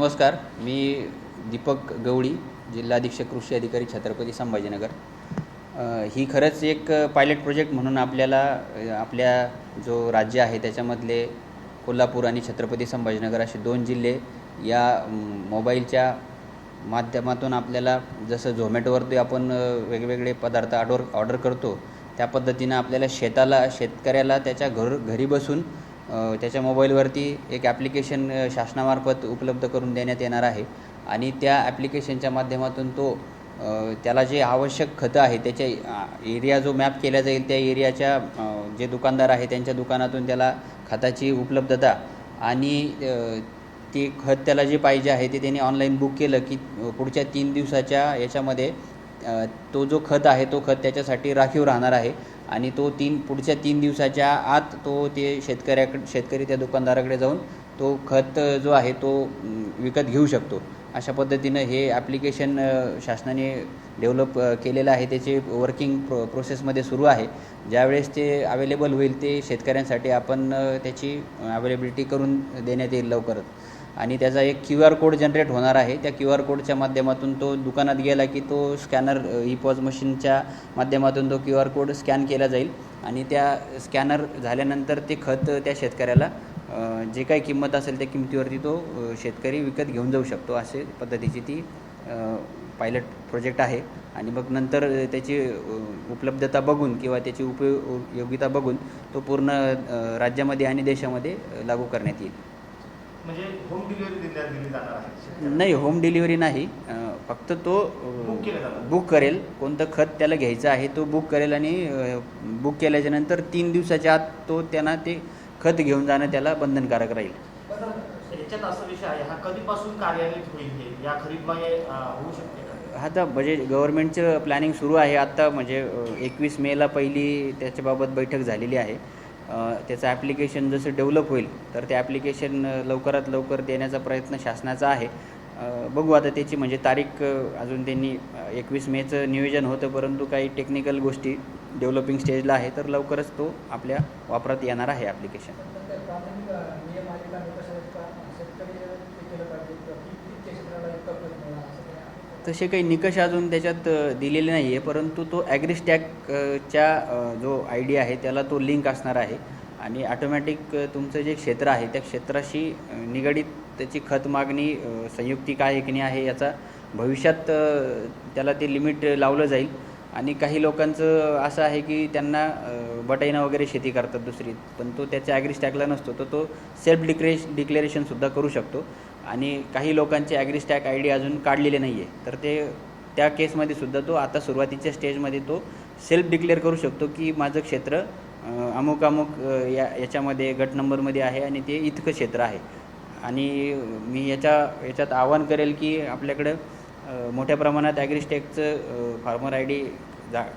नमस्कार, मी दीपक गवळी, जिल्हा अधीक्षक कृषी अधिकारी छत्रपती संभाजीनगर। ही खरंच एक पायलट प्रोजेक्ट म्हणून आपल्याला आपल्या जो राज्य आहे त्याच्यामधले कोल्हापूर आणि छत्रपती संभाजीनगर असे दोन जिल्हे या मोबाईलच्या माध्यमातून आपल्याला जसं झोमॅटोवरती आपण वेगवेगळे पदार्थ ऑर्डर करतो त्या पद्धतीनं आपल्याला शेतकऱ्याला त्याच्या घरी बसून त्याच्या मोबाईलवरती एक ॲप्लिकेशन शासनामार्फत उपलब्ध करून देण्यात येणार आहे आणि त्या ॲप्लिकेशनच्या माध्यमातून तो त्याला जे आवश्यक खतं आहे त्याच्या एरिया जो मॅप केला जाईल त्या एरियाच्या जे दुकानदार आहे त्यांच्या दुकानातून त्याला खताची उपलब्धता आणि ते खत त्याला जे पाहिजे आहे ते त्यांनी ऑनलाईन बुक केलं की पुढच्या 3 दिवसाच्या याच्यामध्ये तो जो खत आहे तो खत त्याच्यासाठी राखीव राहणार आहे आणि तो पुढच्या 3 दिवसाच्या आत तो ते शेतकरी त्या दुकानदाराकडे जाऊन तो खत जो आहे तो विकत घेऊ शकतो। अशा पद्धतीनं हे ॲप्लिकेशन शासनाने डेव्हलप केलेलं आहे, त्याचे वर्किंग प्रोसेसमध्ये सुरू आहे। ज्यावेळेस ते अवेलेबल होईल ते शेतकऱ्यांसाठी आपण त्याची अवेलेबिलिटी करून देण्यात येईल लवकरच आणि त्याचा एक QR कोड जनरेट होणार आहे। त्या QR कोडच्या माध्यमातून तो दुकानात गेला की तो स्कॅनर ई-पॉज मशीनच्या माध्यमातून तो QR कोड स्कॅन केला जाईल आणि त्या स्कॅनर झाल्यानंतर ते खत त्या शेतकऱ्याला जे काही किंमत असेल त्या किमतीवरती तो शेतकरी विकत घेऊन जाऊ शकतो। असे पद्धतीची ती पायलट प्रोजेक्ट आहे आणि मग नंतर त्याची उपलब्धता बघून किंवा त्याची उपयोगिता बघून तो पूर्ण राज्यामध्ये आणि देशामध्ये लागू करण्यात येईल। म्हणजे होम डिलिव्हरी दिली जाणार आहे? नाही, होम डिलिव्हरी नाही, फक्त तो बुक करेल कोणतं खत त्याला घ्यायचं आहे तो बुक करेल आणि बुक केल्याच्यानंतर 3 दिवसाच्या आत तो त्यांना ते खत घेऊन जाणं त्याला बंधनकारक राहील। याच्यात असा विषय आहे, हा कधीपासून कार्यान्वित होईल? हे या खरीपमध्ये होऊ शकते का? आता म्हणजे गव्हर्नमेंटचं प्लॅनिंग सुरू आहे। आत्ता म्हणजे 21 मेला पहिली त्याच्याबाबत बैठक झालेली आहे। त्याचं ॲप्लिकेशन जसं डेव्हलप होईल तर ते ॲप्लिकेशन लवकरात लवकर देण्याचा प्रयत्न शासनाचा आहे। बघू आता त्याची म्हणजे तारीख अजून त्यांनी 21 मेचं नियोजन होतं, परंतु काही टेक्निकल गोष्टी डेव्हलपिंग स्टेजला आहे तर लवकरच तो आपल्या वापरात येणार आहे ॲप्लिकेशन। तसे काही निकष अजून त्याच्यात दिलेले नाही आहे, परंतु तो ॲग्रीस्टॅकच्या जो ID आहे त्याला तो लिंक असणार आहे आणि ऑटोमॅटिक तुमचं जे क्षेत्र आहे त्या क्षेत्राशी निगडीत त्याची खत मागणी संयुक्तिक आहे की नाही आहे याचा भविष्यात त्याला ते लिमिट लावलं जाईल। आणि काही लोकांचं असं आहे की त्यांना बटाईनं वगैरे शेती करतात दुसरी, पण तो त्याच्या ॲग्रीस्टॅकला नसतो तर तो सेल्फ डिक्लेरेशनसुद्धा करू शकतो आणि काही लोकांचे ॲग्रीस्टॅक ID अजून काढलेले नाही आहे तर ते त्या केसमध्ये सुद्धा तो आता सुरुवातीच्या स्टेजमध्ये तो सेल्फ डिक्लेअर करू शकतो की माझं क्षेत्र अमुक याच्यामध्ये गट नंबरमध्ये आहे आणि ते इतकं क्षेत्र आहे। आणि मी याच्यात आवाहन करेल की आपल्याकडं मोठ्या प्रमाणात ॲग्रीस्टॅकचं फार्मर ID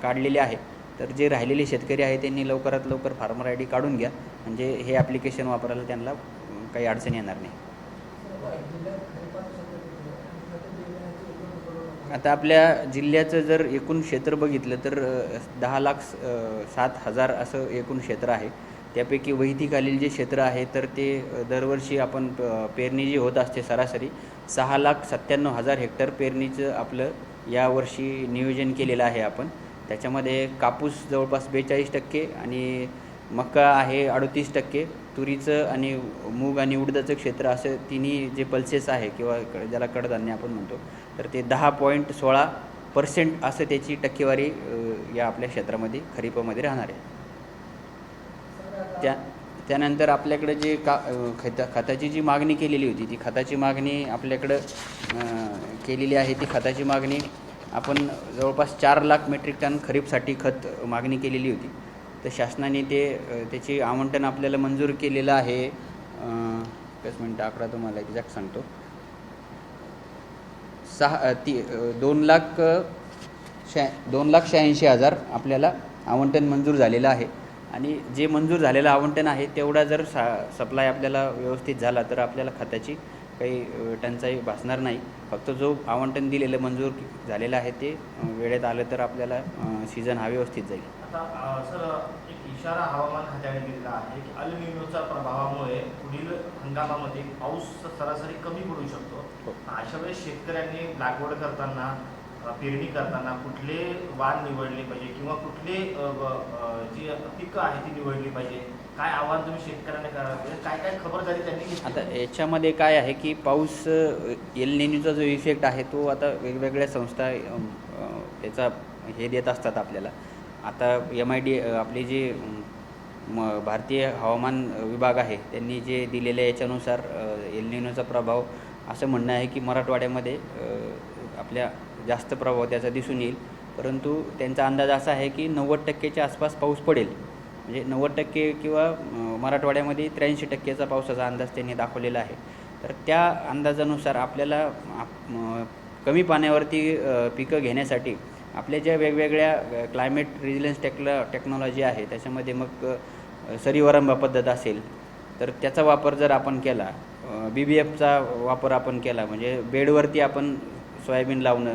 काढलेले आहे, तर जे राहिलेले शेतकरी आहे त्यांनी लवकरात लवकर फार्मर ID काढून घ्या, म्हणजे हे ॲप्लिकेशन वापरायला त्यांना काही अडचण येणार नाही। आता आपल्या जिल्ह्याचं जर एकूण क्षेत्र बघितलं तर 10,07,000 असं एकूण क्षेत्र आहे। त्यापैकी वहितीखालील जे क्षेत्र आहे तर ते दरवर्षी आपण पेरणी जी होत असते सरासरी 6,97,000 हेक्टर पेरणीचं आपलं यावर्षी नियोजन केलेलं आहे आपण। त्याच्यामध्ये कापूस जवळपास 42% आणि मका आहे 38%, तुरीचं आणि मूग आणि उडदाचं क्षेत्र असं तिन्ही जे पल्सेस आहे किंवा ज्याला कडधान्य आपण म्हणतो तर ते 10.16% असं त्याची टक्केवारी या आपल्या क्षेत्रामध्ये खरीपामध्ये राहणार आहे। त्यानंतर आपल्याकडे जे खताची जी मागणी केलेली होती ती खताची मागणी आपल्याकडं केलेली आहे। ती खताची मागणी आपण जवळपास 4 लाख मेट्रिक टन खरीपसाठी खत मागणी केलेली होती, तर शासनाने त्याची आवंटन आपल्याला मंजूर केलेलं आहे। एकच मिनटं आकडा तुम्हाला एक्झॅक्ट सांगतो, 2,86,000 आपल्याला आवंटन मंजूर झालेलं आहे आणि जे मंजूर झालेलं आवंटन आहे तेवढा जर सप्लाय आपल्याला व्यवस्थित झाला तर आपल्याला खताची काही टंचाई भासणार नाही। फक्त जो आवंटन दिलेलं मंजूर झालेलं आहे ते वेळेत आलं तर आपल्याला सीझन हा व्यवस्थित जाईल। आता सर, एक इशारा हवामान खात्याने दिलेला आहे की अल निनोच्या प्रभावामुळे पुढील हंगामामध्ये पाऊस सरासरी कमी पडू शकतो। हो. अशा वेळेस शेतकऱ्यांनी लागवड करताना पेरणी करताना कुठले वाण निवडले पाहिजे किंवा कुठले जी पिकं आहे ती निवडली पाहिजे, काय आव्हान तुम्ही शेतकऱ्यांना करायला पाहिजे, काय काय खबरदारी त्यांनी घेतली? आता याच्यामध्ये काय आहे की पाऊस एल निनोचा जो इफेक्ट आहे तो आता वेगवेगळ्या संस्था त्याचा हे देत असतात आपल्याला. आता MID आपली जी भारतीय हवामान विभाग आहे त्यांनी जे दिलेल्या याच्यानुसार एल निनोचा प्रभाव असं म्हणणं आहे की मराठवाड्यामध्ये आपल्या जास्त प्रभाव त्याचा दिसून येईल, परंतु त्यांचा अंदाज असा आहे की 90% आसपास पाऊस पडेल. म्हणजे 90% किंवा मराठवाड्यामध्ये 83%चा पावसाचा अंदाज त्यांनी दाखवलेला आहे. तर त्या अंदाजानुसार आपल्याला कमी पाण्यावरती पिकं घेण्यासाठी आपल्या ज्या वेगवेगळ्या क्लायमेट रेझिलियन्स टेक्नॉलॉजी आहे त्याच्यामध्ये मग सरीवरंबा पद्धत असेल तर त्याचा वापर जर आपण केला, BBFचा वापर आपण केला, म्हणजे बेडवरती आपण सोयाबीन लावणं,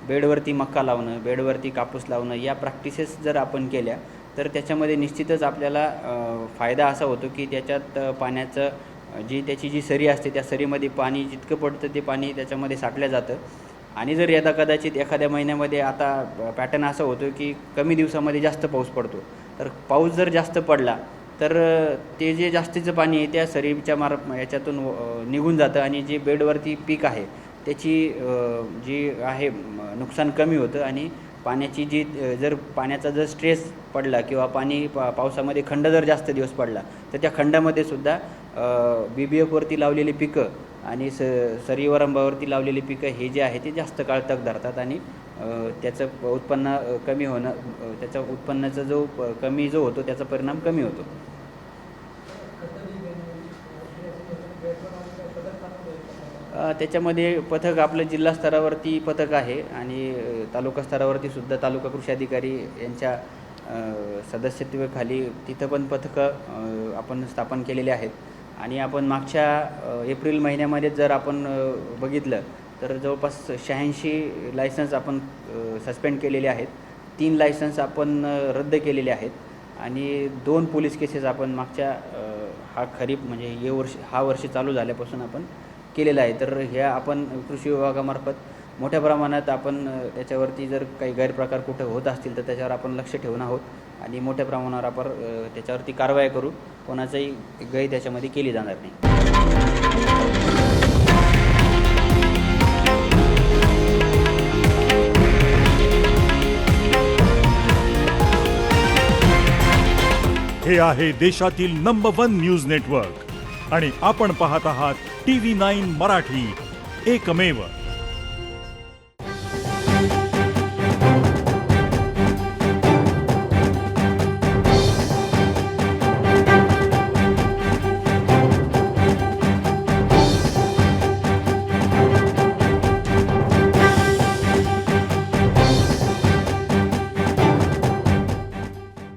बेडवरती मक्का लावणं, बेडवरती कापूस लावणं, या प्रॅक्टिसेस जर आपण केल्या तर त्याच्यामध्ये निश्चितच आपल्याला फायदा असा होतो की त्याच्यात पाण्याचं त्याची जी सरी असते त्या सरीमध्ये पाणी जितकं पडतं ते पाणी त्याच्यामध्ये साठलं जातं. आणि जर कदाचित एखाद्या महिन्यामध्ये आता पॅटर्न असा होतो की कमी दिवसामध्ये जास्त पाऊस पडतो, तर पाऊस जर जास्त पडला तर ते जे जास्तीचं पाणी आहे त्या सरीच्या याच्यातून निघून जातं आणि जे बेडवरती पीक आहे त्याची जी आहे नुकसान कमी होतं. आणि पाण्याची जर पाण्याचा जर स्ट्रेस पडला किंवा पावसामध्ये खंड जर जास्त दिवस पडला तर त्या खंडामध्ये सुद्धा BBFवरती लावलेली पिकं आणि सरीवरंबावरती लावलेली पिकं हे जे आहे ते जास्त काळ तग धरतात आणि त्याचं उत्पन्न कमी होणं, त्याचा उत्पन्नाचा जो कमी होतो त्याचा परिणाम कमी होतो. त्याच्यामध्ये पथक आपलं जिल्हा स्तरावरती पथक आहे आणि तालुका स्तरावरती सुद्धा तालुका कृषी अधिकारी यांच्या सदस्यत्वाखाली तिथं पण पथकं आपण स्थापन केलेले आहेत. आणि आपण मागच्या एप्रिल महिन्यामध्ये जर आपण बघितलं तर जवळपास 86 लायसन्स आपण सस्पेंड केलेले आहेत, 3 लायसन्स आपण रद्द केलेले आहेत आणि 2 पोलीस केसेस आपण मागच्या हा खरीप म्हणजे वर्ष चालू झाल्यापासून आपण केलेला आहे. तर ह्या आपण कृषी विभागामार्फत मोठ्या प्रमाणात आपण त्याच्यावरती जर काही गैरप्रकार कुठं होत असतील तर त्याच्यावर आपण लक्ष ठेवून आहोत आणि मोठ्या प्रमाणावर आपण त्याच्यावरती कारवाई करू. कोणाचाही गैर त्याच्यामध्ये केली जाणार नाही. हे आहे देशातील नंबर 1 न्यूज नेटवर्क आणि आपण पाहत आहात TV9 मराठी, एकमेव.